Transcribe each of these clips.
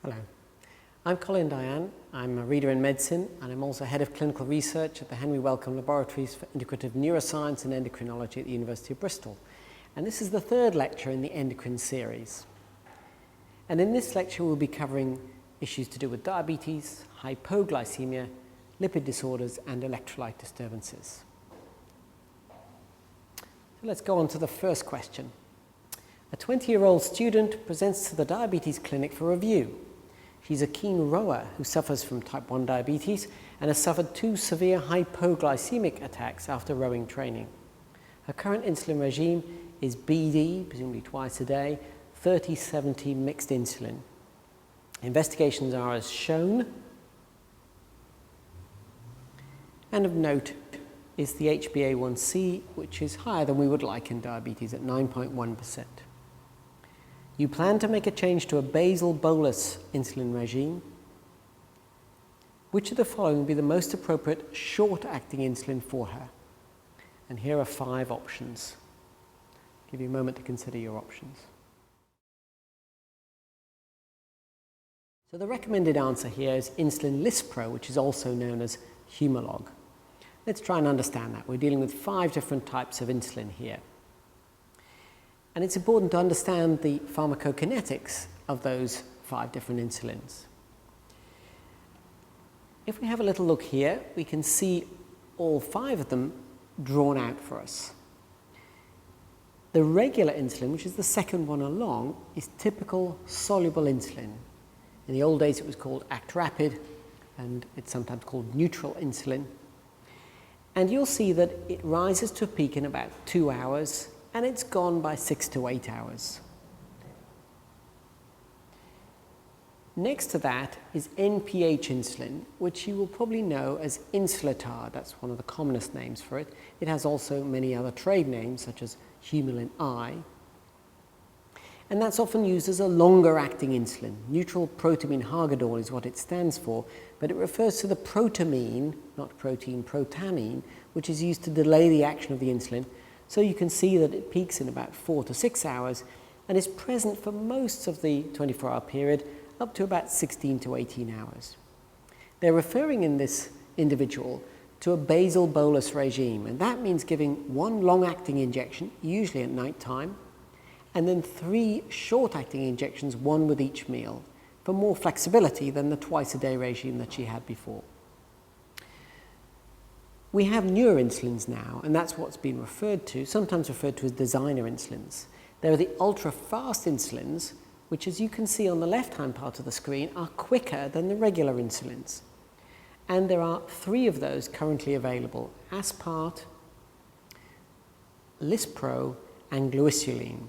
Hello, I'm Colin Dayan. I'm a reader in medicine and I'm also head of clinical research at the Henry Wellcome Laboratories for Integrative Neuroscience and Endocrinology at the University of Bristol. And this is the third lecture in the endocrine series. And in this lecture we'll be covering issues to do with diabetes, hypoglycemia, lipid disorders and electrolyte disturbances. So let's go on to the first question. A 20-year-old student presents to the diabetes clinic for review. She's a keen rower who suffers from type 1 diabetes and has suffered 2 severe hypoglycemic attacks after rowing training. Her current insulin regime is BD, presumably twice a day, 30-70 mixed insulin. Investigations are as shown. And of note is the HbA1c, which is higher than we would like in diabetes at 9.1%. You plan to make a change to a basal bolus insulin regime. Which of the following would be the most appropriate short-acting insulin for her? And here are 5 options. I'll give you a moment to consider your options. So the recommended answer here is insulin Lispro, which is also known as Humalog. Let's try and understand that. We're dealing with 5 different types of insulin here. And it's important to understand the pharmacokinetics of those 5 different insulins. If we have a little look here, we can see all 5 of them drawn out for us. The regular insulin, which is the second one along, is typical soluble insulin. In the old days it was called Act Rapid, and it's sometimes called neutral insulin. And you'll see that it rises to a peak in about 2 hours, and it's gone by 6 to 8 hours. Next to that is NPH insulin, which you will probably know as Insulatard. That's one of the commonest names for it. It has also many other trade names, such as Humulin I. And that's often used as a longer-acting insulin. Neutral protamine Hagedorn is what it stands for, but it refers to the protamine, not protein, protamine, which is used to delay the action of the insulin. So you can see that it peaks in about 4 to 6 hours and is present for most of the 24-hour period, up to about 16 to 18 hours. They're referring in this individual to a basal bolus regime, and that means giving 1 long-acting injection, usually at night time, and then 3 short-acting injections, 1 with each meal, for more flexibility than the twice-a-day regime that she had before. We have newer insulins now, and that's what's been referred to, sometimes referred to as designer insulins. There are the ultra-fast insulins, which, as you can see on the left-hand part of the screen, are quicker than the regular insulins. And there are 3 of those currently available: Aspart, Lispro, and Gluisulin.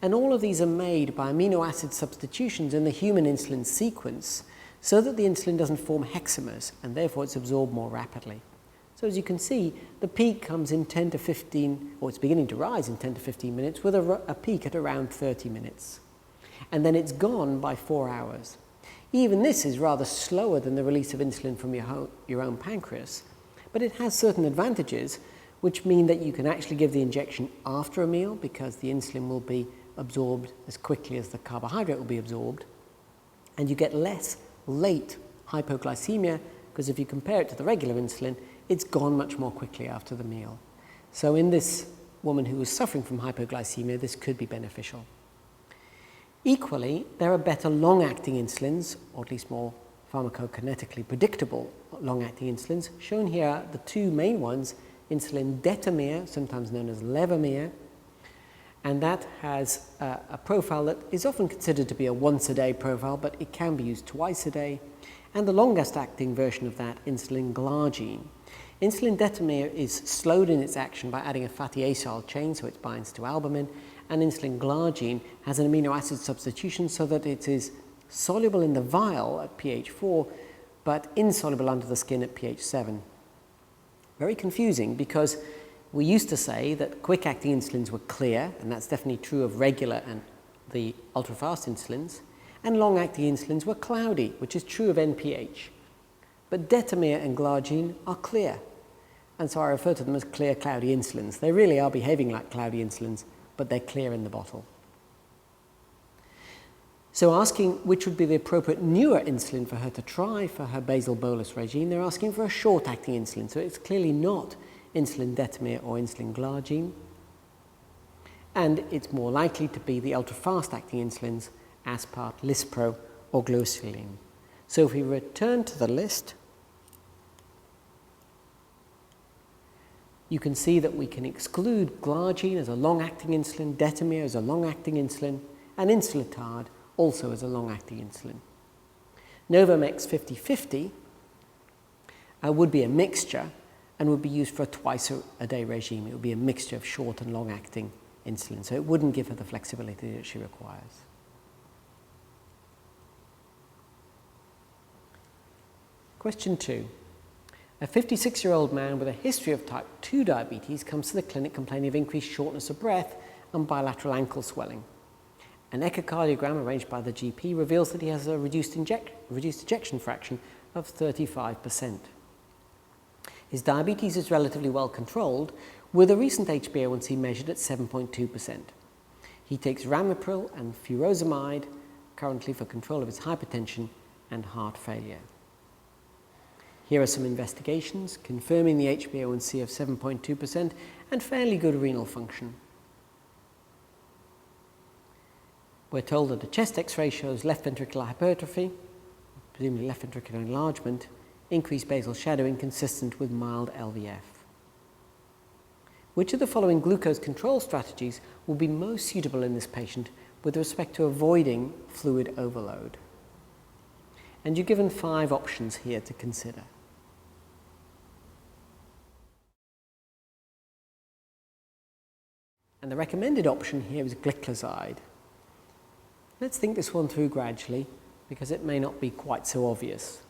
And all of these are made by amino acid substitutions in the human insulin sequence so that the insulin doesn't form hexamers, and therefore it's absorbed more rapidly. So as you can see, the peak comes in 10 to 15, or it's beginning to rise in 10 to 15 minutes, with a peak at around 30 minutes. And then it's gone by 4 hours. Even this is rather slower than the release of insulin from your own pancreas, but it has certain advantages, which mean that you can actually give the injection after a meal because the insulin will be absorbed as quickly as the carbohydrate will be absorbed, and you get less late hypoglycemia because if you compare it to the regular insulin, it's gone much more quickly after the meal. So in this woman who was suffering from hypoglycemia, this could be beneficial. Equally, there are better long-acting insulins, or at least more pharmacokinetically predictable long-acting insulins. Shown here are the 2 main ones, insulin Detamir, sometimes known as Levemir, and that has a profile that is often considered to be a once-a-day profile, but it can be used twice a day. And the longest-acting version of that, insulin Glargine. Insulin Detamir is slowed in its action by adding a fatty acyl chain, so it binds to albumin, and insulin Glargine has an amino acid substitution so that it is soluble in the vial at pH 4, but insoluble under the skin at pH 7. Very confusing because we used to say that quick-acting insulins were clear, and that's definitely true of regular and the ultra-fast insulins, and long-acting insulins were cloudy, which is true of NPH. But Detamir and Glargine are clear, and so I refer to them as clear, cloudy insulins. They really are behaving like cloudy insulins, but they're clear in the bottle. So So asking which would be the appropriate newer insulin for her to try for her basal bolus regime, they're asking for a short-acting insulin. So it's clearly not insulin detamir or insulin glargine. And it's more likely to be the ultra-fast-acting insulins, aspart, lispro, or gluosilene. So if we return to the list, you can see that we can exclude glargine as a long-acting insulin, detamir as a long-acting insulin, and insulatard also as a long-acting insulin. Novomex 50/50 would be a mixture and would be used for a twice-a-day regime. It would be a mixture of short and long-acting insulin, so it wouldn't give her the flexibility that she requires. Question 2. A 56-year-old man with a history of type 2 diabetes comes to the clinic complaining of increased shortness of breath and bilateral ankle swelling. An echocardiogram arranged by the GP reveals that he has a reduced ejection fraction of 35%. His diabetes is relatively well controlled, with a recent HbA1c measured at 7.2%. He takes ramipril and furosemide currently for control of his hypertension and heart failure. Here are some investigations confirming the HbA1c of 7.2% and fairly good renal function. We're told that a chest X-ray shows left ventricular hypertrophy, presumably left ventricular enlargement, increased basal shadowing consistent with mild LVF. Which of the following glucose control strategies will be most suitable in this patient with respect to avoiding fluid overload? And you're given 5 options here to consider. And the recommended option here is gliclazide. Let's think this one through gradually, because it may not be quite so obvious.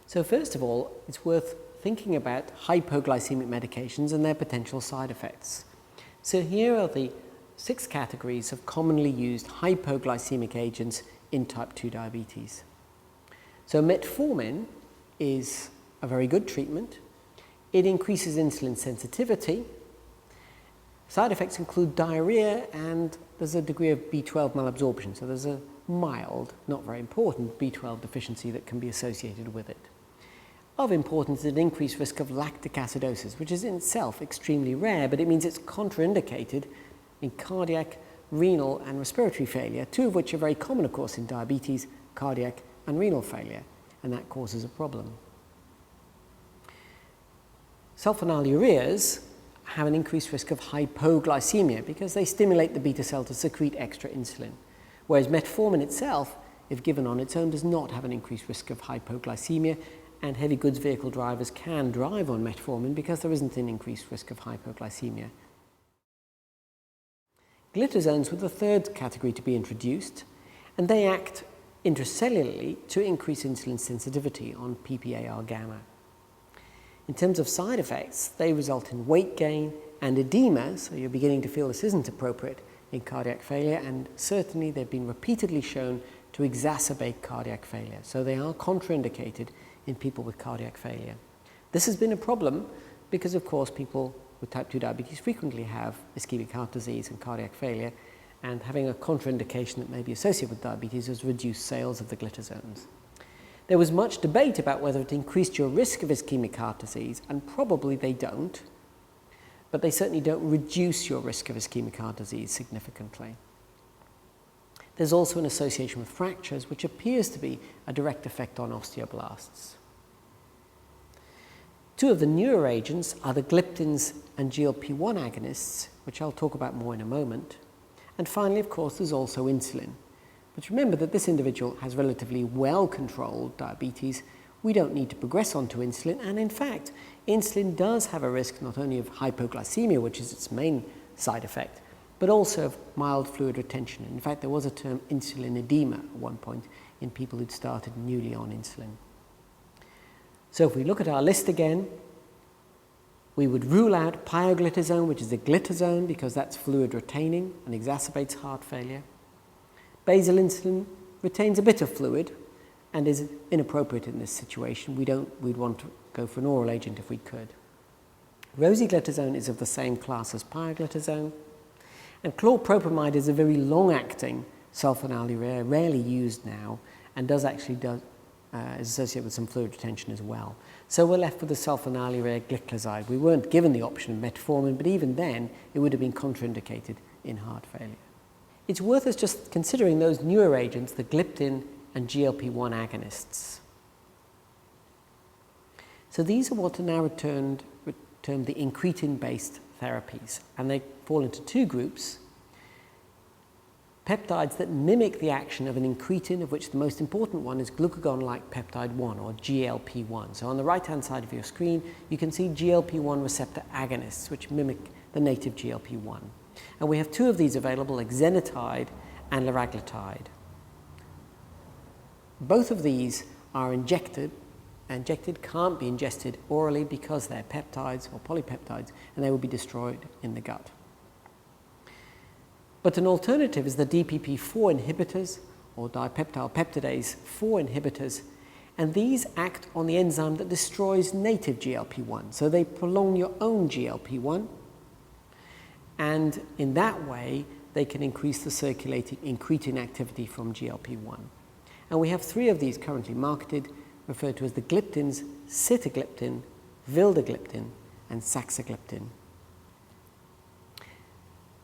So first of all, it's worth thinking about hypoglycemic medications and their potential side effects. So here are the 6 categories of commonly used hypoglycemic agents in type 2 diabetes. So metformin is a very good treatment. It increases insulin sensitivity. Side effects include diarrhea, and there's a degree of B12 malabsorption. So there's a mild, not very important, B12 deficiency that can be associated with it. Of importance is an increased risk of lactic acidosis, which is in itself extremely rare, but it means it's contraindicated in cardiac, renal, and respiratory failure, 2 of which are very common, of course, in diabetes, cardiac and renal failure, and that causes a problem. Sulfonylureas have an increased risk of hypoglycemia because they stimulate the beta cell to secrete extra insulin, whereas metformin itself, if given on its own, does not have an increased risk of hypoglycemia, and heavy goods vehicle drivers can drive on metformin because there isn't an increased risk of hypoglycemia. Glitazones were the 3rd category to be introduced, and they act intracellularly to increase insulin sensitivity on PPAR gamma. In terms of side effects, they result in weight gain and edema, so you're beginning to feel this isn't appropriate in cardiac failure, and certainly they've been repeatedly shown to exacerbate cardiac failure. So they are contraindicated in people with cardiac failure. This has been a problem because, of course, people with type 2 diabetes frequently have ischemic heart disease and cardiac failure, and having a contraindication that may be associated with diabetes has reduced sales of the glitazones. There was much debate about whether it increased your risk of ischemic heart disease, and probably they don't, but they certainly don't reduce your risk of ischemic heart disease significantly. There's also an association with fractures, which appears to be a direct effect on osteoblasts. 2 of the newer agents are the gliptins and GLP-1 agonists, which I'll talk about more in a moment. And finally, of course, there's also insulin. But remember that this individual has relatively well-controlled diabetes. We don't need to progress onto insulin, and in fact, insulin does have a risk not only of hypoglycemia, which is its main side effect, but also of mild fluid retention. In fact, there was a term insulin edema at one point in people who'd started newly on insulin. So if we look at our list again, we would rule out pioglitazone, which is a glitazone, because that's fluid retaining and exacerbates heart failure. Basal insulin retains a bit of fluid and is inappropriate in this situation. We'd want to go for an oral agent if we could. Rosiglitazone is of the same class as pioglitazone, and chlorpropamide is a very long-acting sulfonylurea, rarely used now, and is associated with some fluid retention as well. So we're left with the sulfonylurea glycoside. We weren't given the option of metformin, but even then it would have been contraindicated in heart failure. It's worth us just considering those newer agents, the gliptin and GLP-1 agonists. So these are what are now termed the incretin-based therapies, and they fall into two groups: peptides that mimic the action of an incretin, of which the most important one is glucagon-like peptide 1, or GLP-1. So on the right-hand side of your screen, you can see GLP-1 receptor agonists, which mimic the native GLP-1. And we have two of these available, exenatide and liraglutide. Both of these are injected, can't be ingested orally because they're peptides or polypeptides, and they will be destroyed in the gut. But an alternative is the DPP-4 inhibitors, or dipeptyl peptidase 4 inhibitors, and these act on the enzyme that destroys native GLP-1. So they prolong your own GLP-1, and in that way they can increase the circulating incretin activity from GLP-1. And we have three of these currently marketed, referred to as the gliptins: sitagliptin, vildagliptin, and saxagliptin.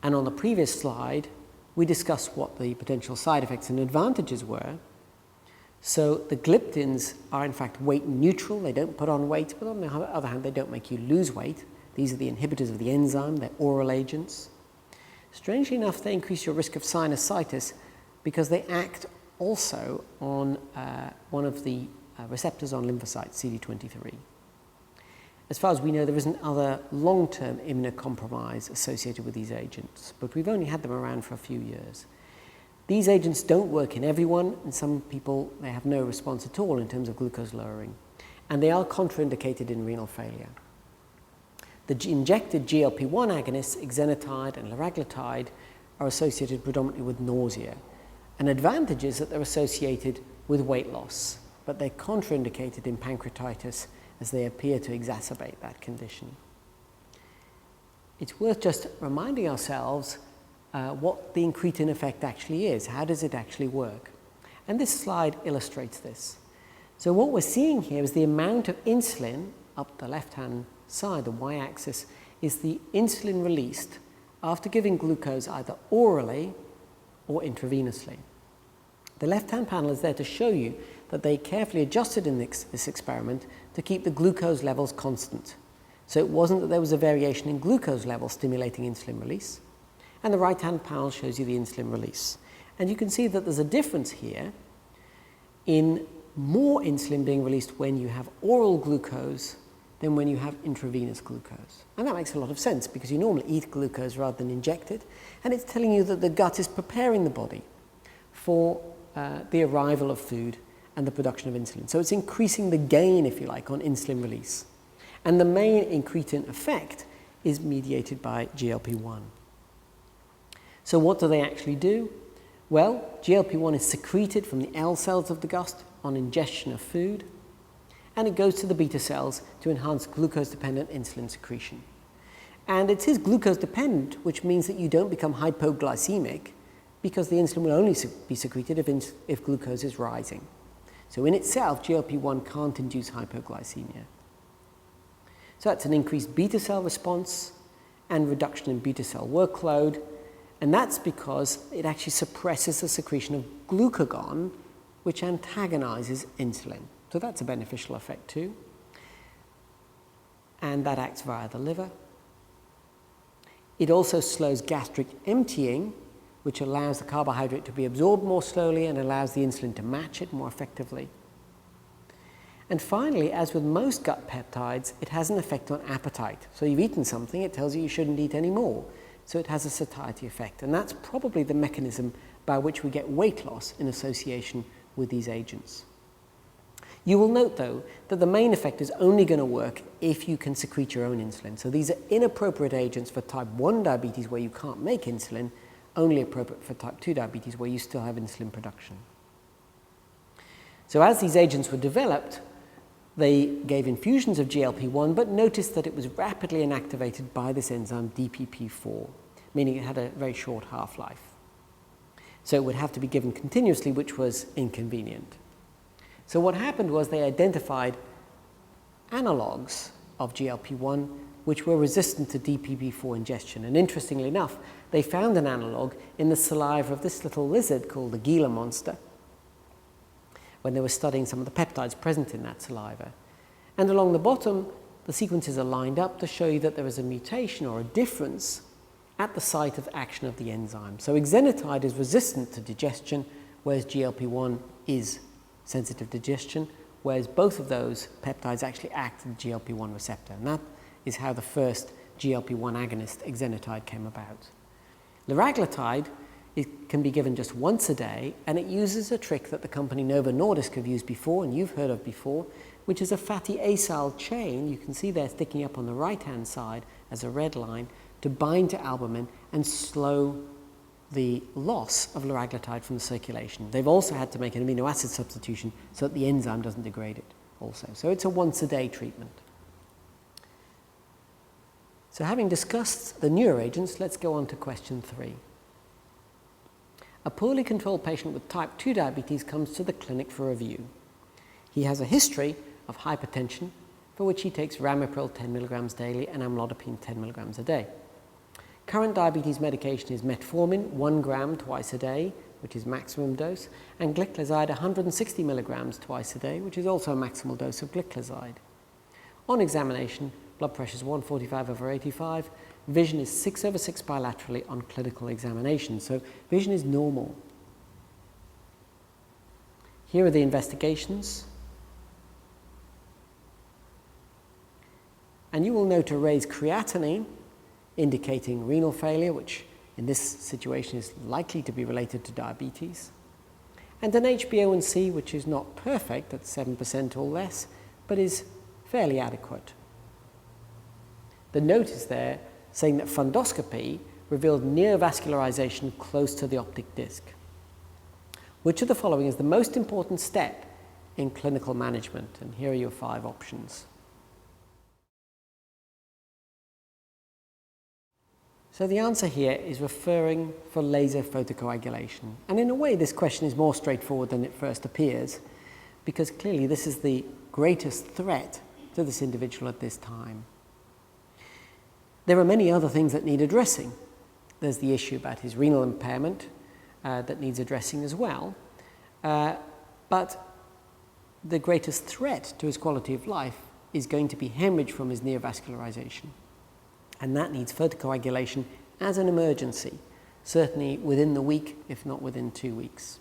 And on the previous slide, we discussed what the potential side effects and advantages were. So the gliptins are in fact weight neutral. They don't put on weight, but on the other hand, they don't make you lose weight. These are the inhibitors of the enzyme. They're oral agents. Strangely enough, they increase your risk of sinusitis because they act also on one of the receptors on lymphocytes, CD23. As far as we know, there isn't other long-term immunocompromise associated with these agents, but we've only had them around for a few years. These agents don't work in everyone, and some people, they have no response at all in terms of glucose lowering, and they are contraindicated in renal failure. The injected GLP-1 agonists, exenatide and liraglutide, are associated predominantly with nausea. An advantage is that they're associated with weight loss, but they're contraindicated in pancreatitis as they appear to exacerbate that condition. It's worth just reminding ourselves what the incretin effect actually is. How does it actually work? And this slide illustrates this. So what we're seeing here is the amount of insulin up the left-hand side, the y-axis, is the insulin released after giving glucose either orally or intravenously. The left-hand panel is there to show you that they carefully adjusted in this experiment to keep the glucose levels constant. So it wasn't that there was a variation in glucose levels stimulating insulin release. And the right-hand panel shows you the insulin release. And you can see that there's a difference here in more insulin being released when you have oral glucose than when you have intravenous glucose. And that makes a lot of sense because you normally eat glucose rather than inject it. And it's telling you that the gut is preparing the body for the arrival of food and the production of insulin. So it's increasing the gain, if you like, on insulin release. And the main incretin effect is mediated by GLP-1. So what do they actually do? Well, GLP-1 is secreted from the L cells of the gut on ingestion of food, and it goes to the beta cells to enhance glucose-dependent insulin secretion. And it is glucose-dependent, which means that you don't become hypoglycemic because the insulin will only be secreted if glucose is rising. So in itself, GLP-1 can't induce hypoglycemia. So that's an increased beta cell response and reduction in beta cell workload, and that's because it actually suppresses the secretion of glucagon, which antagonizes insulin. So that's a beneficial effect too. And that acts via the liver. It also slows gastric emptying, which allows the carbohydrate to be absorbed more slowly and allows the insulin to match it more effectively. And finally, as with most gut peptides, it has an effect on appetite. So you've eaten something, it tells you you shouldn't eat any more. So it has a satiety effect. And that's probably the mechanism by which we get weight loss in association with these agents. You will note, though, that the main effect is only going to work if you can secrete your own insulin. So these are inappropriate agents for type 1 diabetes where you can't make insulin, only appropriate for type 2 diabetes where you still have insulin production. So as these agents were developed, they gave infusions of GLP-1, but noticed that it was rapidly inactivated by this enzyme DPP-4, meaning it had a very short half-life. So it would have to be given continuously, which was inconvenient. So what happened was they identified analogues of GLP-1 which were resistant to DPP-4 ingestion. And interestingly enough, they found an analogue in the saliva of this little lizard called the Gila monster when they were studying some of the peptides present in that saliva. And along the bottom, the sequences are lined up to show you that there is a mutation or a difference at the site of action of the enzyme. So exenatide is resistant to digestion, whereas GLP-1 is sensitive to digestion, whereas both of those peptides actually act at the GLP-1 receptor. And that is how the first GLP-1 agonist, exenatide, came about. Liraglutide, it can be given just once a day, and it uses a trick that the company Novo Nordisk have used before, and you've heard of before, which is a fatty acyl chain, you can see there sticking up on the right-hand side as a red line, to bind to albumin and slow the loss of liraglutide from the circulation. They've also had to make an amino acid substitution so that the enzyme doesn't degrade it also. So it's a once-a-day treatment. So having discussed the neuroagents, let's go on to question 3. A poorly controlled patient with type 2 diabetes comes to the clinic for review. He has a history of hypertension, for which he takes ramipril 10 milligrams daily and amlodipine 10 milligrams a day. Current diabetes medication is metformin 1 gram twice a day, which is maximum dose, and gliclazide 160 milligrams twice a day, which is also a maximal dose of gliclazide. On examination, blood pressure is 145/85, vision is 6/6 bilaterally on clinical examination, so vision is normal. Here are the investigations. And you will note a raised creatinine, indicating renal failure, which in this situation is likely to be related to diabetes, and an HbA1c which is not perfect at 7% or less, but is fairly adequate. The note is there saying that fundoscopy revealed neovascularization close to the optic disc. Which of the following is the most important step in clinical management? And here are your 5 options. So the answer here is referring for laser photocoagulation. And in a way, this question is more straightforward than it first appears, because clearly this is the greatest threat to this individual at this time. There are many other things that need addressing. There's the issue about his renal impairment that needs addressing as well. But the greatest threat to his quality of life is going to be hemorrhage from his neovascularization. And that needs photocoagulation as an emergency, certainly within the week, if not within 2 weeks.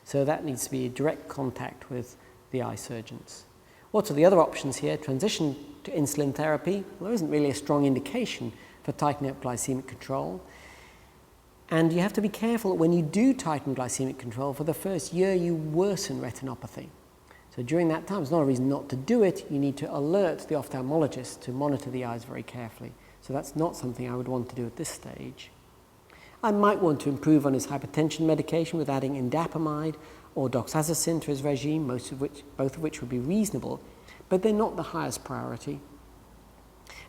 So that needs to be direct contact with the eye surgeons. What are the other options here? Transition to insulin therapy. Well, there isn't really a strong indication for tightening up glycemic control. And you have to be careful that when you do tighten glycemic control, for the first year you worsen retinopathy. So during that time, it's not a reason not to do it. You need to alert the ophthalmologist to monitor the eyes very carefully. So that's not something I would want to do at this stage. I might want to improve on his hypertension medication with adding indapamide or doxazosin to his regime, both of which would be reasonable, but they're not the highest priority.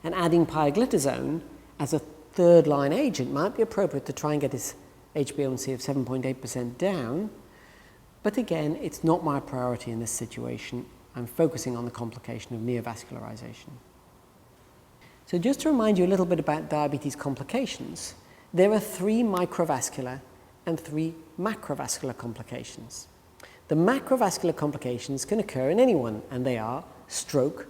And adding pioglitazone as a third-line agent might be appropriate to try and get his HbA1c of 7.8% down. But again, it's not my priority in this situation. I'm focusing on the complication of neovascularization. So just to remind you a little bit about diabetes complications, there are 3 microvascular and 3 macrovascular complications. The macrovascular complications can occur in anyone, and they are stroke,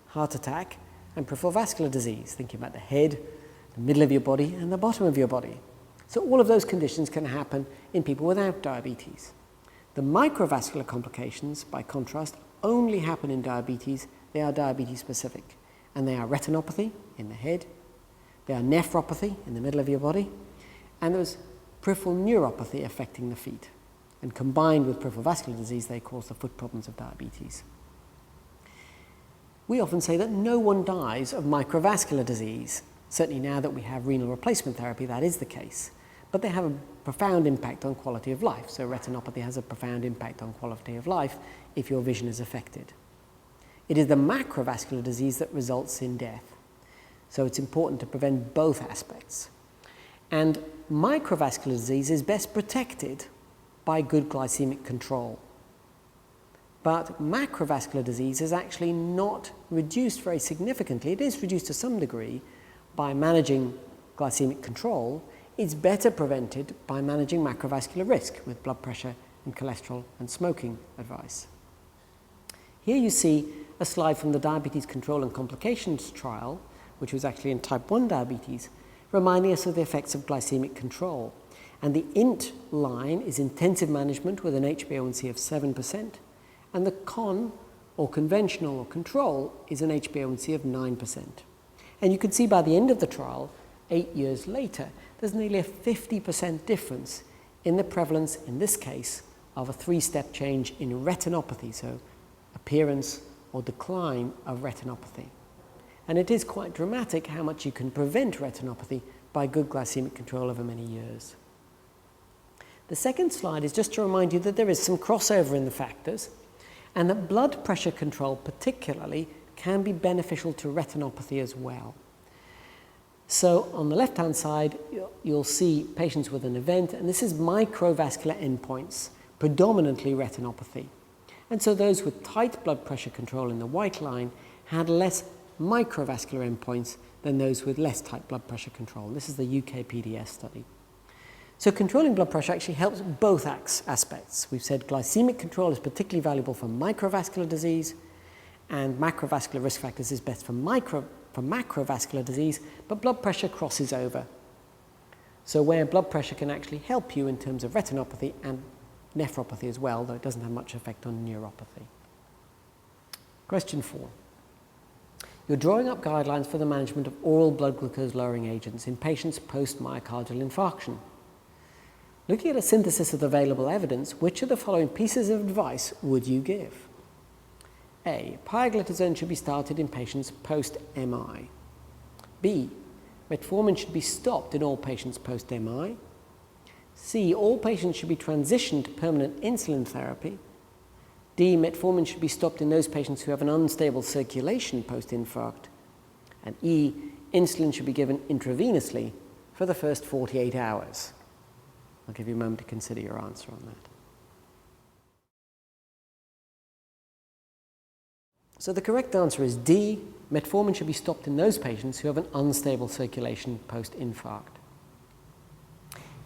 heart attack, and peripheral vascular disease, thinking about the head, the middle of your body, and the bottom of your body. So all of those conditions can happen in people without diabetes. The microvascular complications, by contrast, only happen in diabetes. They are diabetes specific, and they are retinopathy in the head, they are nephropathy in the middle of your body, and there's peripheral neuropathy affecting the feet. And combined with peripheral vascular disease, they cause the foot problems of diabetes. We often say that no one dies of microvascular disease. Certainly now that we have renal replacement therapy, that is the case. But they have a profound impact on quality of life. So retinopathy has a profound impact on quality of life if your vision is affected. It is the macrovascular disease that results in death. So it's important to prevent both aspects. And microvascular disease is best protected by good glycemic control. But macrovascular disease is actually not reduced very significantly. It is reduced to some degree by managing glycemic control. It's better prevented by managing macrovascular risk with blood pressure and cholesterol and smoking advice. Here you see a slide from the Diabetes Control and Complications trial, which was actually in type 1 diabetes, reminding us of the effects of glycemic control. And the INT line is intensive management with an HbA1c of 7%, and the CON, or conventional or control, is an HbA1c of 9%. And you can see by the end of the trial, 8 years later, there's nearly a 50% difference in the prevalence, in this case, of a 3-step change in retinopathy, so appearance or decline of retinopathy. And it is quite dramatic how much you can prevent retinopathy by good glycemic control over many years. The second slide is just to remind you that there is some crossover in the factors, and that blood pressure control particularly can be beneficial to retinopathy as well. So on the left-hand side, you'll see patients with an event, and this is microvascular endpoints, predominantly retinopathy. And so those with tight blood pressure control in the white line had less microvascular endpoints than those with less tight blood pressure control. This is the UK PDS study. So controlling blood pressure actually helps both aspects. We've said glycemic control is particularly valuable for microvascular disease, and macrovascular risk factors is best for macrovascular disease, but blood pressure crosses over. So where blood pressure can actually help you in terms of retinopathy and nephropathy as well, though it doesn't have much effect on neuropathy. Question 4. You're drawing up guidelines for the management of oral blood glucose lowering agents in patients post-myocardial infarction. Looking at a synthesis of the available evidence, which of the following pieces of advice would you give? A. Pioglitazone should be started in patients post-MI. B. Metformin should be stopped in all patients post-MI. C. All patients should be transitioned to permanent insulin therapy. D. Metformin should be stopped in those patients who have an unstable circulation post-infarct. And E. Insulin should be given intravenously for the first 48 hours. I'll give you a moment to consider your answer on that. So the correct answer is D. Metformin should be stopped in those patients who have an unstable circulation post-infarct.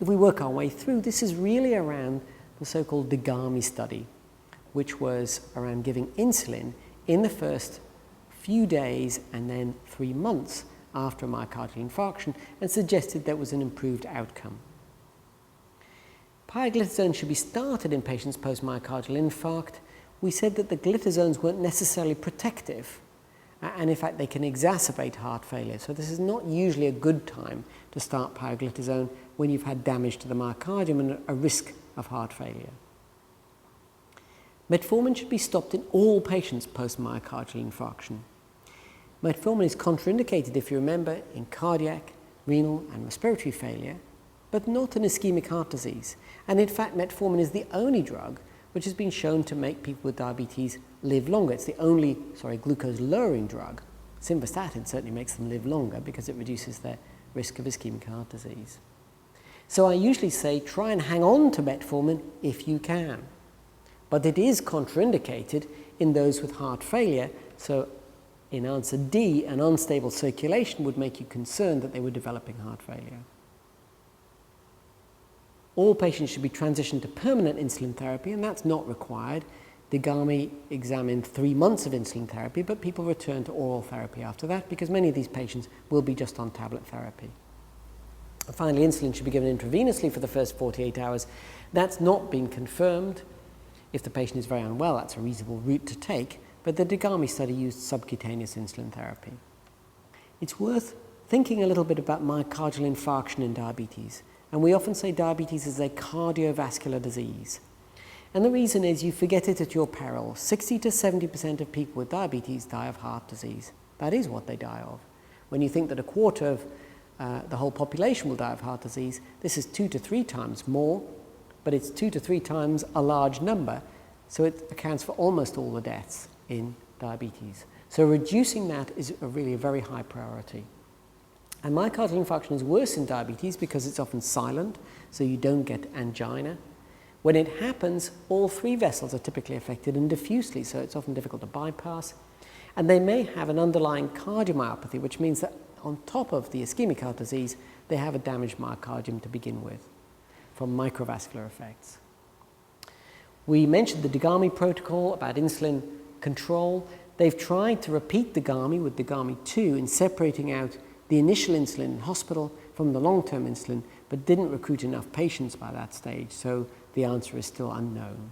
If we work our way through, this is really around the so-called DIGAMI study, which was around giving insulin in the first few days and then 3 months after a myocardial infarction, and suggested there was an improved outcome. Pioglitazone should be started in patients post-myocardial infarct. We said that the glitazones weren't necessarily protective, and in fact they can exacerbate heart failure. So this is not usually a good time to start pioglitazone when you've had damage to the myocardium and a risk of heart failure. Metformin should be stopped in all patients post-myocardial infarction. Metformin is contraindicated, if you remember, in cardiac, renal and respiratory failure, but not in ischemic heart disease. And in fact, metformin is the only drug which has been shown to make people with diabetes live longer. It's the only, glucose-lowering drug. Simvastatin certainly makes them live longer because it reduces their risk of ischemic heart disease. So I usually say try and hang on to metformin if you can. But it is contraindicated in those with heart failure. So in answer D, an unstable circulation would make you concerned that they were developing heart failure. All patients should be transitioned to permanent insulin therapy, and that's not required. DIGAMI examined 3 months of insulin therapy, but people return to oral therapy after that because many of these patients will be just on tablet therapy. And finally, insulin should be given intravenously for the first 48 hours. That's not been confirmed. If the patient is very unwell, that's a reasonable route to take, but the DIGAMI study used subcutaneous insulin therapy. It's worth thinking a little bit about myocardial infarction in diabetes. And we often say diabetes is a cardiovascular disease. And the reason is you forget it at your peril. 60 to 70% of people with diabetes die of heart disease. That is what they die of. When you think that a quarter of the whole population will die of heart disease, this is 2 to 3 times more, but it's 2 to 3 times a large number, so it accounts for almost all the deaths in diabetes. So reducing that is really a very high priority. And myocardial infarction is worse in diabetes because it's often silent, so you don't get angina. When it happens, all three vessels are typically affected and diffusely, so it's often difficult to bypass. And they may have an underlying cardiomyopathy, which means that on top of the ischemic heart disease, they have a damaged myocardium to begin with from microvascular effects. We mentioned the DIGAMI protocol about insulin control. They've tried to repeat DIGAMI with DIGAMI-2 in separating out the initial insulin in hospital from the long-term insulin, but didn't recruit enough patients by that stage, so the answer is still unknown.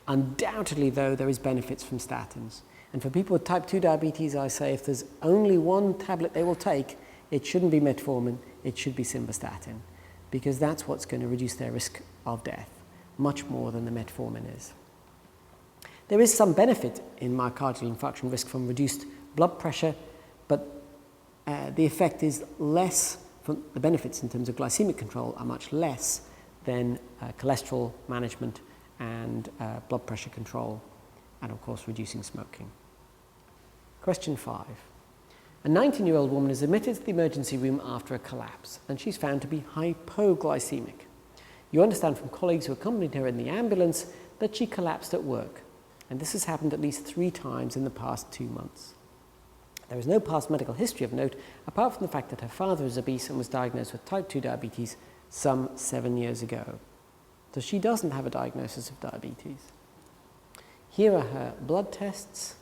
Undoubtedly, though, there is benefits from statins. And for people with type 2 diabetes, I say if there's only one tablet they will take, it shouldn't be metformin, it should be simvastatin, because that's what's going to reduce their risk of death, much more than the metformin is. There is some benefit in myocardial infarction risk from reduced blood pressure, but the effect is less, from the benefits in terms of glycemic control are much less than cholesterol management and blood pressure control, and of course reducing smoking. Question 5. A 19-year-old woman is admitted to the emergency room after a collapse, and she's found to be hypoglycemic. You understand from colleagues who accompanied her in the ambulance that she collapsed at work, and this has happened at least 3 times in the past 2 months. There is no past medical history of note, apart from the fact that her father is obese and was diagnosed with type 2 diabetes some 7 years ago. So she doesn't have a diagnosis of diabetes. Here are her blood tests.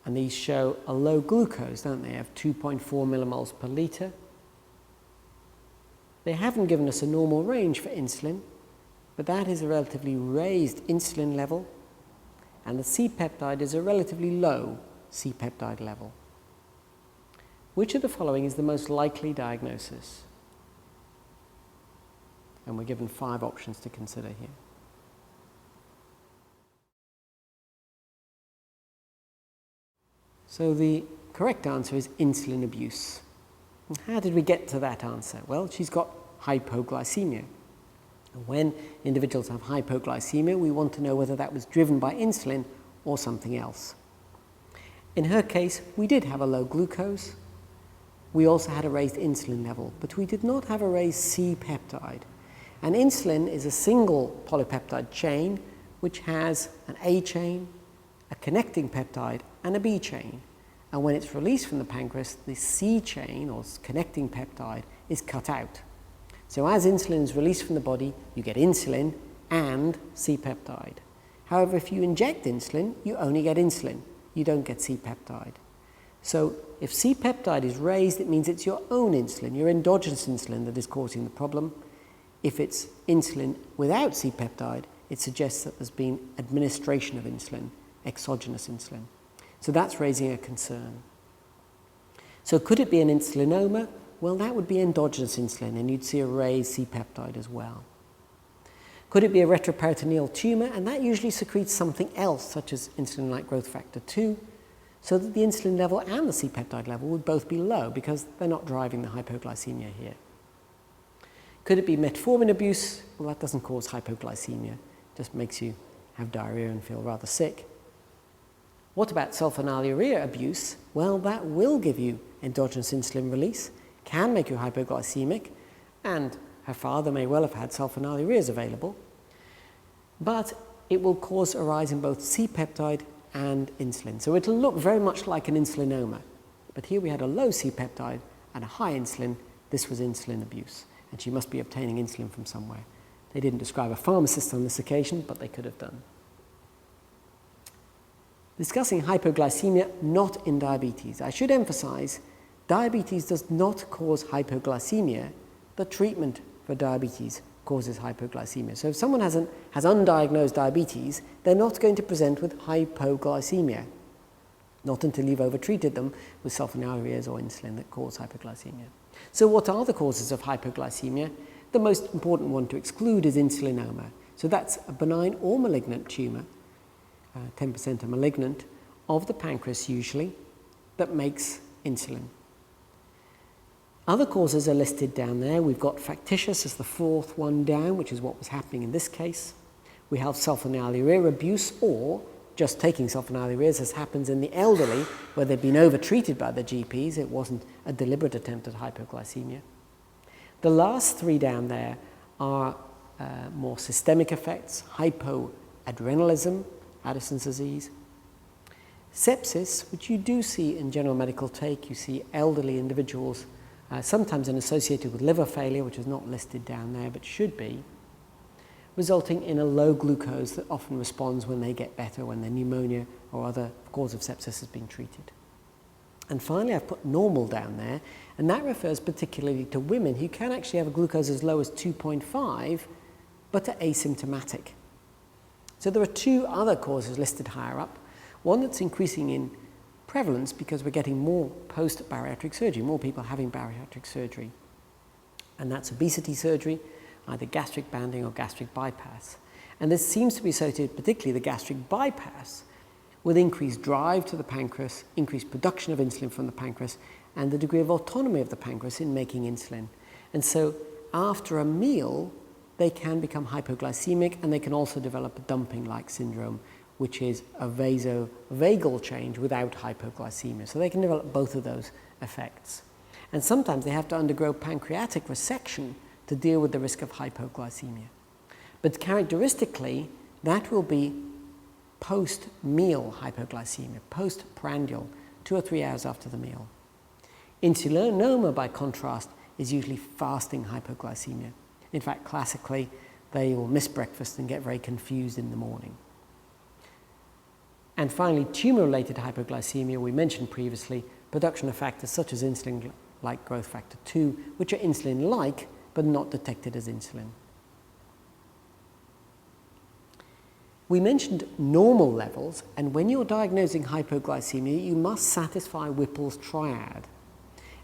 And these show a low glucose, don't they, of 2.4 millimoles per litre. They haven't given us a normal range for insulin, but that is a relatively raised insulin level, and the C-peptide is a relatively low C-peptide level. Which of the following is the most likely diagnosis? And we're given 5 options to consider here. So the correct answer is insulin abuse. And how did we get to that answer? Well, she's got hypoglycemia. And when individuals have hypoglycemia, we want to know whether that was driven by insulin or something else. In her case, we did have a low glucose. We also had a raised insulin level, but we did not have a raised C-peptide. And insulin is a single polypeptide chain which has an A chain, a connecting peptide, and a B chain. And when it's released from the pancreas, the C chain, or connecting peptide, is cut out. So as insulin is released from the body, you get insulin and C-peptide. However, if you inject insulin, you only get insulin. You don't get C-peptide. So if C-peptide is raised, it means it's your own insulin, your endogenous insulin, that is causing the problem. If it's insulin without C-peptide, it suggests that there's been administration of insulin, exogenous insulin. So that's raising a concern. So could it be an insulinoma? Well, that would be endogenous insulin, and you'd see a raised C-peptide as well. Could it be a retroperitoneal tumor? And that usually secretes something else, such as insulin-like growth factor 2, so that the insulin level and the C-peptide level would both be low because they're not driving the hypoglycemia here. Could it be metformin abuse? Well, that doesn't cause hypoglycemia. It just makes you have diarrhea and feel rather sick. What about sulfonylurea abuse? Well, that will give you endogenous insulin release, can make you hypoglycemic, and her father may well have had sulfonylureas available, but it will cause a rise in both C-peptide and insulin. So it'll look very much like an insulinoma. But here we had a low C-peptide and a high insulin. This was insulin abuse, and she must be obtaining insulin from somewhere. They didn't describe a pharmacist on this occasion, but they could have done. Discussing hypoglycemia not in diabetes. I should emphasize, diabetes does not cause hypoglycemia. The treatment for diabetes causes hypoglycemia. So if someone has undiagnosed diabetes, they're not going to present with hypoglycemia, not until you've overtreated them with sulfonylureas or insulin that cause hypoglycemia. So what are the causes of hypoglycemia? The most important one to exclude is insulinoma. So that's a benign or malignant tumor, 10% are malignant, of the pancreas usually, that makes insulin. Other causes are listed down there. We've got factitious as the 4th one down, which is what was happening in this case. We have sulfonylurea abuse or just taking sulfonylureas, as happens in the elderly, where they've been over-treated by the GPs. It wasn't a deliberate attempt at hypoglycemia. The last three down there are more systemic effects: hypoadrenalism, Addison's disease, sepsis, which you do see in general medical take. You see elderly individuals, sometimes associated with liver failure, which is not listed down there but should be, resulting in a low glucose that often responds when they get better, when their pneumonia or other cause of sepsis has been treated. And finally, I've put normal down there, and that refers particularly to women who can actually have a glucose as low as 2.5, but are asymptomatic. So there are two other causes listed higher up, one that's increasing in prevalence because we're getting more post-bariatric surgery, more people having bariatric surgery, and that's obesity surgery, either gastric banding or gastric bypass. And this seems to be associated, particularly the gastric bypass, with increased drive to the pancreas, increased production of insulin from the pancreas, and the degree of autonomy of the pancreas in making insulin. And so after a meal, they can become hypoglycemic, and they can also develop a dumping-like syndrome, which is a vasovagal change without hypoglycemia. So they can develop both of those effects. And sometimes they have to undergo pancreatic resection to deal with the risk of hypoglycemia. But characteristically, that will be post-meal hypoglycemia, post-prandial, 2 or 3 hours after the meal. Insulinoma, by contrast, is usually fasting hypoglycemia. In fact, classically, they will miss breakfast and get very confused in the morning. And finally, tumor-related hypoglycemia, we mentioned previously, production of factors such as insulin, like growth factor 2, which are insulin-like, but not detected as insulin. We mentioned normal levels, and when you're diagnosing hypoglycemia, you must satisfy Whipple's triad.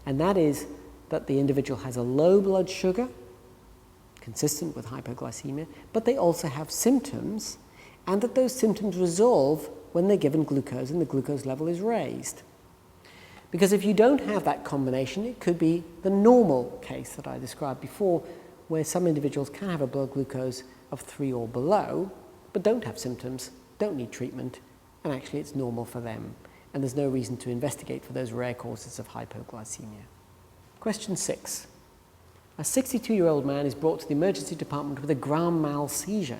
And that is that the individual has a low blood sugar, consistent with hypoglycemia, but they also have symptoms, and that those symptoms resolve when they're given glucose and the glucose level is raised. Because if you don't have that combination, it could be the normal case that I described before, where some individuals can have a blood glucose of 3 or below, but don't have symptoms, don't need treatment, and actually it's normal for them. And there's no reason to investigate for those rare causes of hypoglycemia. Question 6. A 62-year-old man is brought to the emergency department with a grand mal seizure.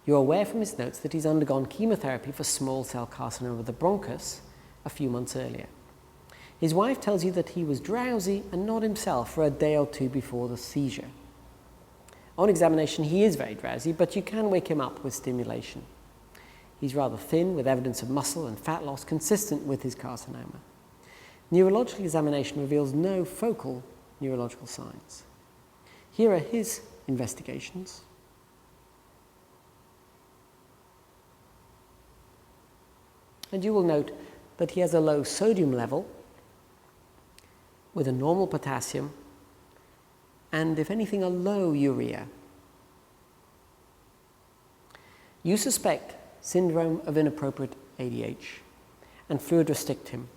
You're aware from his notes that he's undergone chemotherapy for small cell carcinoma of the bronchus a few months earlier. His wife tells you that he was drowsy and not himself for a day or two before the seizure. On examination, he is very drowsy, but you can wake him up with stimulation. He's rather thin, with evidence of muscle and fat loss consistent with his carcinoma. Neurological examination reveals no focal neurological signs. Here are his investigations. And you will note that he has a low sodium level with a normal potassium and, if anything, a low urea. You suspect syndrome of inappropriate ADH and fluid restrict him.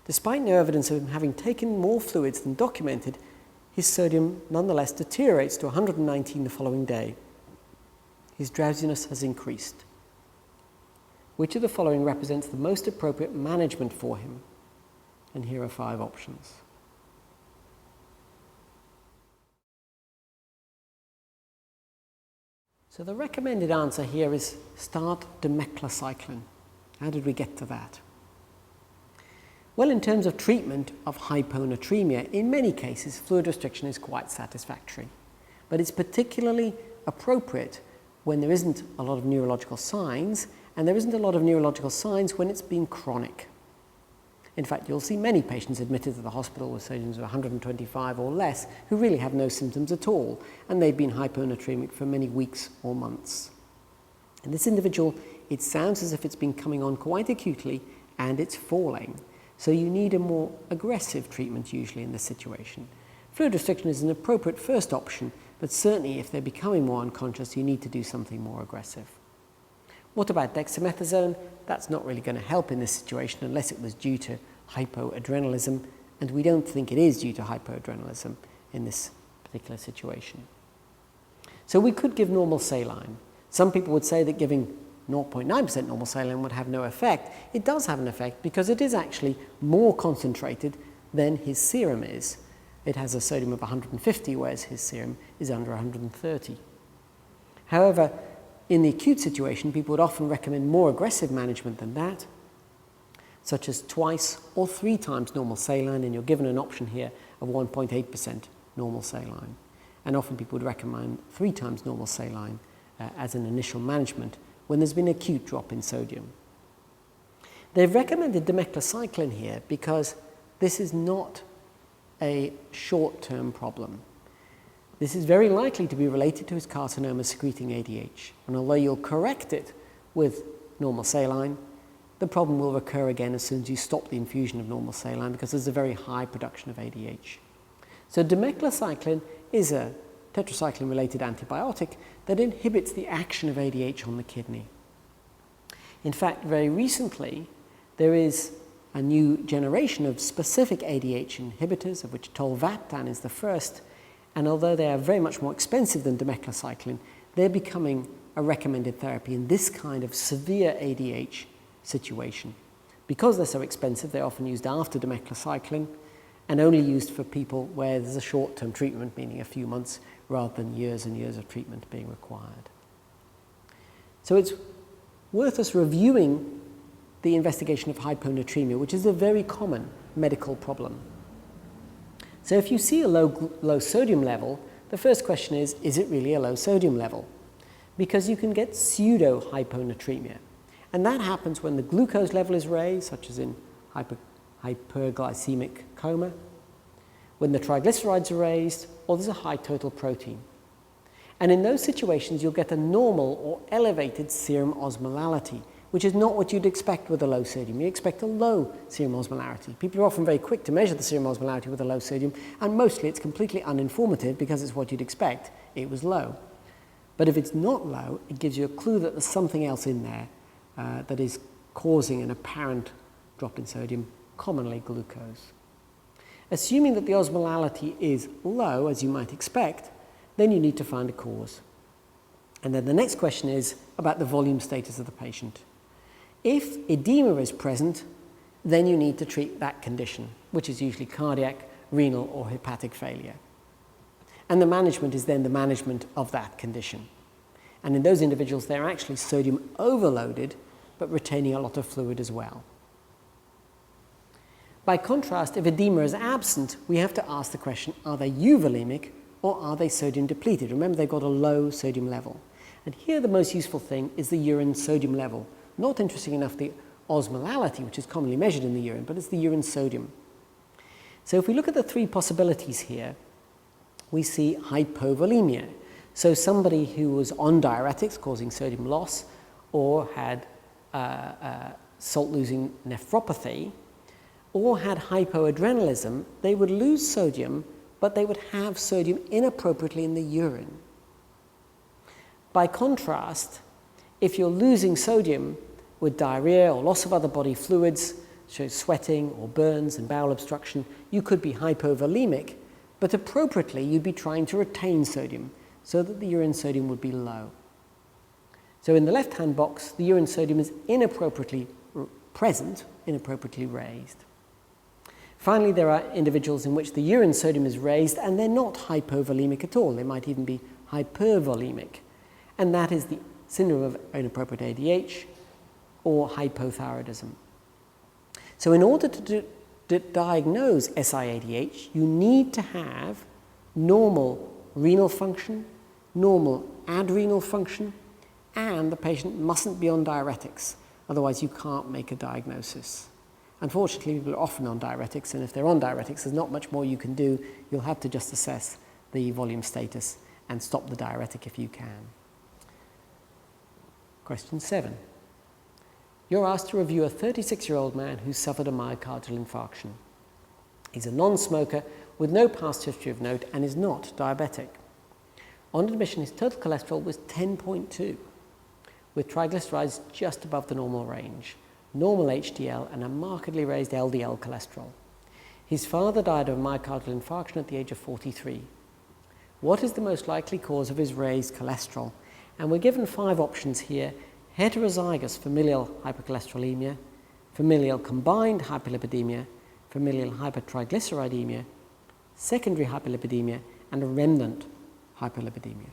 Despite no evidence of him having taken more fluids than documented, his sodium nonetheless deteriorates to 119 the following day. His drowsiness has increased. Which of the following represents the most appropriate management for him? And here are 5 options. So the recommended answer here is start demeclocycline. How did we get to that? Well, in terms of treatment of hyponatremia, in many cases fluid restriction is quite satisfactory, but it's particularly appropriate when there isn't a lot of neurological signs, and there isn't a lot of neurological signs when it's been chronic. In fact, you'll see many patients admitted to the hospital with sodiums of 125 or less who really have no symptoms at all, and they've been hyponatremic for many weeks or months. In this individual, it sounds as if it's been coming on quite acutely and it's falling. So you need a more aggressive treatment usually in this situation. Fluid restriction is an appropriate first option, but certainly if they're becoming more unconscious, you need to do something more aggressive. What about dexamethasone? That's not really going to help in this situation unless it was due to hypoadrenalism, and we don't think it is due to hypoadrenalism in this particular situation. So we could give normal saline. Some people would say that giving 0.9% normal saline would have no effect. It does have an effect because it is actually more concentrated than his serum is. It has a sodium of 150, whereas his serum is under 130. However, in the acute situation, people would often recommend more aggressive management than that, such as twice or 3 times normal saline, and you're given an option here of 1.8% normal saline. And often people would recommend 3 times normal saline as an initial management when there's been an acute drop in sodium. They've recommended demeclocycline here because this is not a short-term problem. This is very likely to be related to his carcinoma secreting ADH, and although you'll correct it with normal saline, the problem will recur again as soon as you stop the infusion of normal saline because there's a very high production of ADH. So demeclocycline is a tetracycline-related antibiotic that inhibits the action of ADH on the kidney. In fact, very recently, there is a new generation of specific ADH inhibitors, of which tolvaptan is the first, and although they are very much more expensive than demeclocycline, they're becoming a recommended therapy in this kind of severe ADH situation. Because they're so expensive, they're often used after demeclocycline and only used for people where there's a short-term treatment, meaning a few months, rather than years and years of treatment being required. So it's worth us reviewing the investigation of hyponatremia, which is a very common medical problem. So if you see a low sodium level, the first question is it really a low sodium level? Because you can get pseudo-hyponatremia. And that happens when the glucose level is raised, such as in hyperglycemic coma, when the triglycerides are raised, or there's a high total protein. And in those situations, you'll get a normal or elevated serum osmolality, which is not what you'd expect with a low sodium. You expect a low serum osmolarity. People are often very quick to measure the serum osmolarity with a low sodium, and mostly it's completely uninformative because it's what you'd expect. It was low. But if it's not low, it gives you a clue that there's something else in there that is causing an apparent drop in sodium, commonly glucose. Assuming that the osmolality is low, as you might expect, then you need to find a cause. And then the next question is about the volume status of the patient. If edema is present, then you need to treat that condition, which is usually cardiac, renal, or hepatic failure. And the management is then the management of that condition. And in those individuals, they're actually sodium overloaded, but retaining a lot of fluid as well. By contrast, if edema is absent, we have to ask the question, are they euvolemic or are they sodium depleted? Remember, they've got a low sodium level. And here the most useful thing is the urine sodium level. Not interesting enough the osmolality, which is commonly measured in the urine, but it's the urine sodium. So if we look at the 3 possibilities here, we see hypovolemia. So somebody who was on diuretics causing sodium loss or had salt-losing nephropathy or had hypoadrenalism, they would lose sodium, but they would have sodium inappropriately in the urine. By contrast, if you're losing sodium with diarrhea or loss of other body fluids, shows sweating or burns and bowel obstruction, you could be hypovolemic, but appropriately you'd be trying to retain sodium so that the urine sodium would be low. So in the left-hand box, the urine sodium is inappropriately present, inappropriately raised. Finally, there are individuals in which the urine sodium is raised and they're not hypovolemic at all. They might even be hypervolemic. And that is the syndrome of inappropriate ADH or hypothyroidism. So in order to diagnose SIADH, you need to have normal renal function, normal adrenal function, and the patient mustn't be on diuretics. Otherwise, you can't make a diagnosis. Unfortunately, people are often on diuretics, and if they're on diuretics, there's not much more you can do. You'll have to just assess the volume status and stop the diuretic if you can. Question 7. You're asked to review a 36-year-old man who suffered a myocardial infarction. He's a non-smoker with no past history of note and is not diabetic. On admission, his total cholesterol was 10.2, with triglycerides just above the normal range, normal HDL, and a markedly raised LDL cholesterol. His father died of a myocardial infarction at the age of 43. What is the most likely cause of his raised cholesterol? And we're given 5 options here: heterozygous familial hypercholesterolemia, familial combined hyperlipidemia, familial hypertriglyceridemia, secondary hyperlipidemia, and a remnant hyperlipidemia.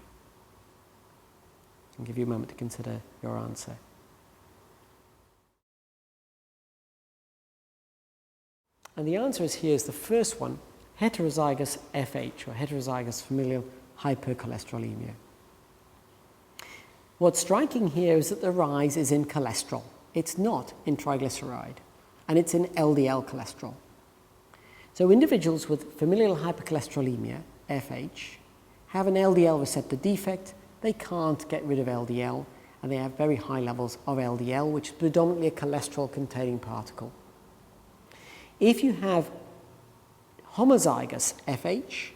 I'll give you a moment to consider your answer. And the answer is here is the first one, heterozygous FH, or heterozygous familial hypercholesterolemia. What's striking here is that the rise is in cholesterol. It's not in triglyceride, and it's in LDL cholesterol. So individuals with familial hypercholesterolemia, FH, have an LDL receptor defect. They can't get rid of LDL, and they have very high levels of LDL, which is predominantly a cholesterol-containing particle. If you have homozygous FH,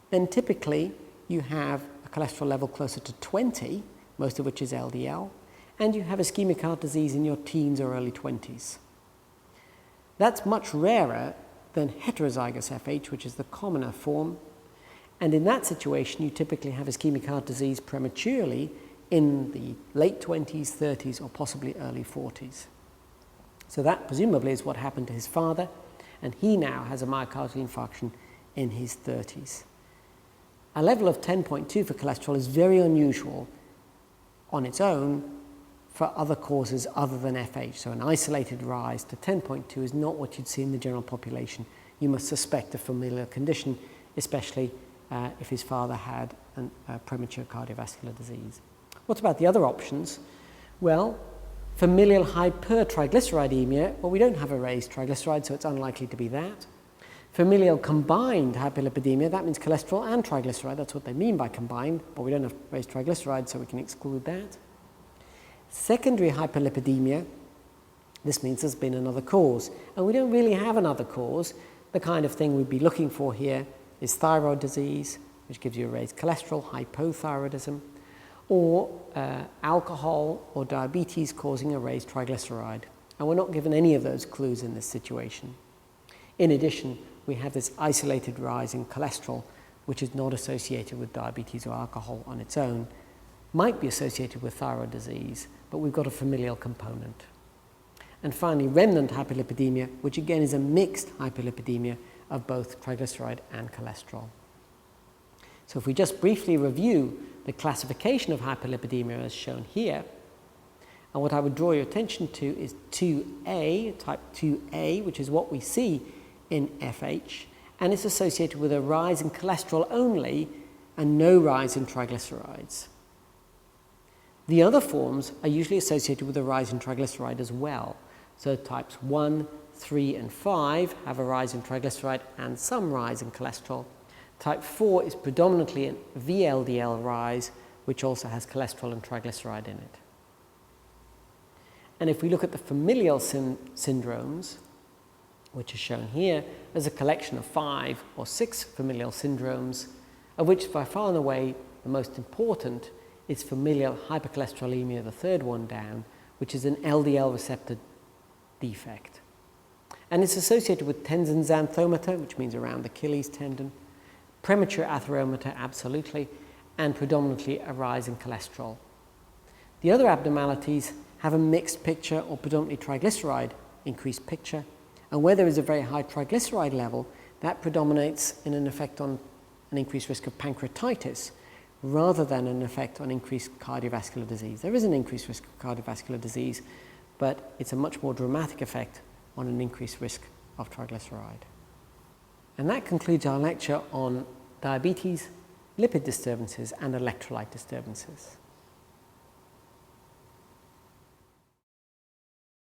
then typically you have a cholesterol level closer to 20, most of which is LDL, and you have ischemic heart disease in your teens or early 20s. That's much rarer than heterozygous FH, which is the commoner form, and in that situation you typically have ischemic heart disease prematurely in the late 20s, 30s, or possibly early 40s. So that presumably is what happened to his father, and he now has a myocardial infarction in his 30s. A level of 10.2 for cholesterol is very unusual on its own for other causes other than FH. So an isolated rise to 10.2 is not what you'd see in the general population. You must suspect a familial condition, especially if his father had a premature cardiovascular disease. What about the other options? Well, familial hypertriglyceridemia, well, we don't have a raised triglyceride, so it's unlikely to be that. Familial combined hyperlipidemia, that means cholesterol and triglyceride. That's what they mean by combined, but we don't have raised triglycerides, so we can exclude that. Secondary hyperlipidemia, this means there's been another cause, and we don't really have another cause. The kind of thing we'd be looking for here is thyroid disease, which gives you a raised cholesterol, hypothyroidism, or alcohol or diabetes causing a raised triglyceride. And we're not given any of those clues in this situation. In addition, we have this isolated rise in cholesterol, which is not associated with diabetes or alcohol on its own, might be associated with thyroid disease, but we've got a familial component. And finally, remnant hyperlipidemia, which again is a mixed hyperlipidemia of both triglyceride and cholesterol. So if we just briefly review the classification of hyperlipidemia as shown here, and what I would draw your attention to is 2A, type 2A, which is what we see in FH, and it's associated with a rise in cholesterol only and no rise in triglycerides. The other forms are usually associated with a rise in triglyceride as well. So types 1, 3, and 5 have a rise in triglyceride and some rise in cholesterol. Type 4 is predominantly a VLDL rise, which also has cholesterol and triglyceride in it. And if we look at the familial syndromes, which is shown here, there's a collection of 5 or 6 familial syndromes, of which by far and away the most important is familial hypercholesterolemia, the third one down, which is an LDL receptor defect. And it's associated with tendon xanthomata, which means around the Achilles tendon, premature atheromata, absolutely, and predominantly a rise in cholesterol. The other abnormalities have a mixed picture or predominantly triglyceride increased picture, and where there is a very high triglyceride level, that predominates in an effect on an increased risk of pancreatitis rather than an effect on increased cardiovascular disease. There is an increased risk of cardiovascular disease, but it's a much more dramatic effect on an increased risk of triglyceride. And that concludes our lecture on diabetes, lipid disturbances, and electrolyte disturbances.